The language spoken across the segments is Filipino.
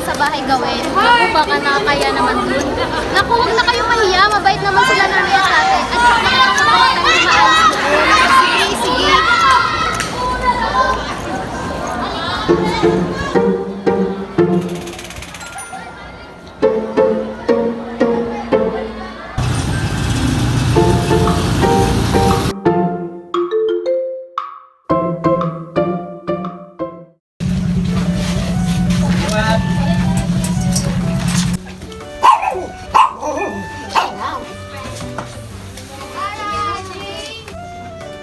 sa bahay gawin. Naku, baka nakakaya naman dun. Naku, huwag na kayong mahiya. Mabait naman sila nanay sa atin. At saka nakakagawa tayo ng maayos doon. Sige, sige.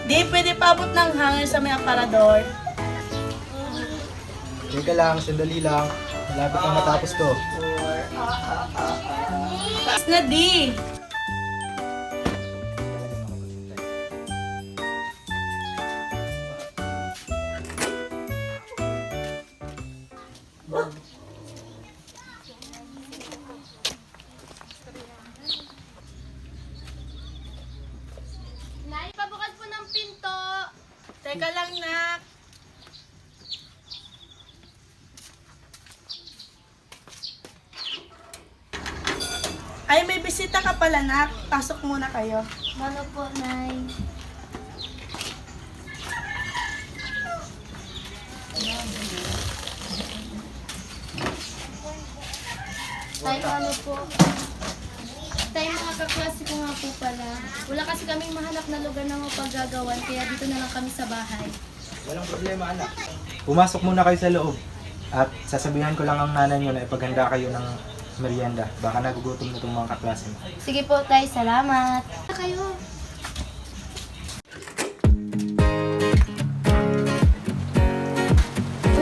Di pwede paabot ng hangin sa may aparador. Teka lang, sandali lang. Malapit na matapos to. Tapos na di. Nay, pabukas po ng pinto. Teka lang, nak. Ay, may bisita ka pala, nak. Pasok muna kayo. Ano po, Nay? Tay, ano po? Tay, mga kaklase ko nga po pala. Wala kasi kaming mahanap na lugar na mapaggagawan, kaya dito na lang kami sa bahay. Walang problema, anak. Pumasok muna kayo sa loob. At sasabihan ko lang ang nanay nyo na ipaghanda kayo ng merienda. Baka nagugutom na itong mga kaklase mo. Sige po, Tay. Salamat. Kayo.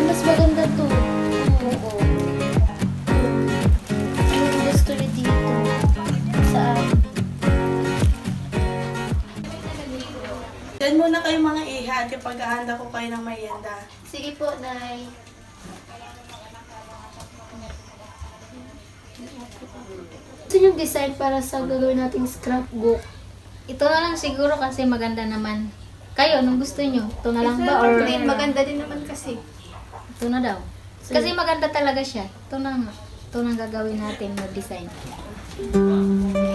Mas maganda to. Oo. Anong gusto niyo dito? Saan? Diyan muna kayo mga iha at ipaghahanda ko kayo ng merienda. Sige po, Nay. Gusto yung design para sa gagawin nating scrapbook? Ito na lang siguro kasi maganda naman. Kayo, anong gusto nyo? Ito na lang ba? Or Maganda din naman kasi. ito na daw? Kasi maganda talaga siya. Ito na nga. Ito na gagawin natin mag-design.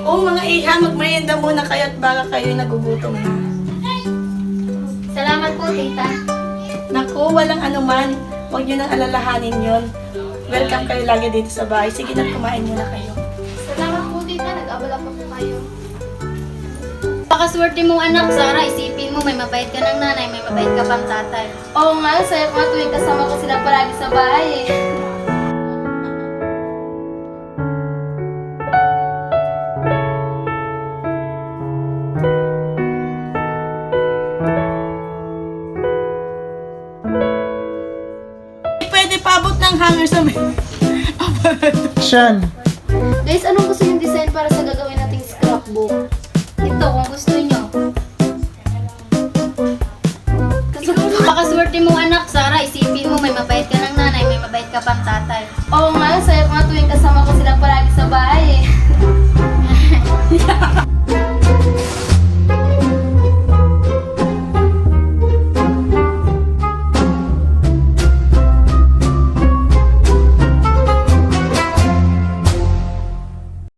Oo, mga iha, magmerienda muna kayo at baka kayo nagugutom na. Salamat po, tita. Naku, walang anuman. Huwag nyo nang alalahanin yon. Welcome kayo lagi dito sa bahay. Sige na, kumain muna kayo. Salamat po, tita. Nag-abala pa po kayo. Pakaswerte mong anak, Sarah. Isipin mo, may mabait ka ng nanay, may mabait ka pang tatay. Oo nga, saya ko nga tuwing kasama ko sila palagi sa bahay eh. Pwede paabot ng hanger sa may... Sean! Guys, anong gusto yung design para sa gagawin nating scrapbook? Ito, kung gusto nyo. Pakaswerte mong anak, Sarah. Isipin mo, may mabait ka ng nanay, may mabait ka pang tatay. Oo nga, saya ko nga tuwing kasama ko sila palagi sa bahay eh.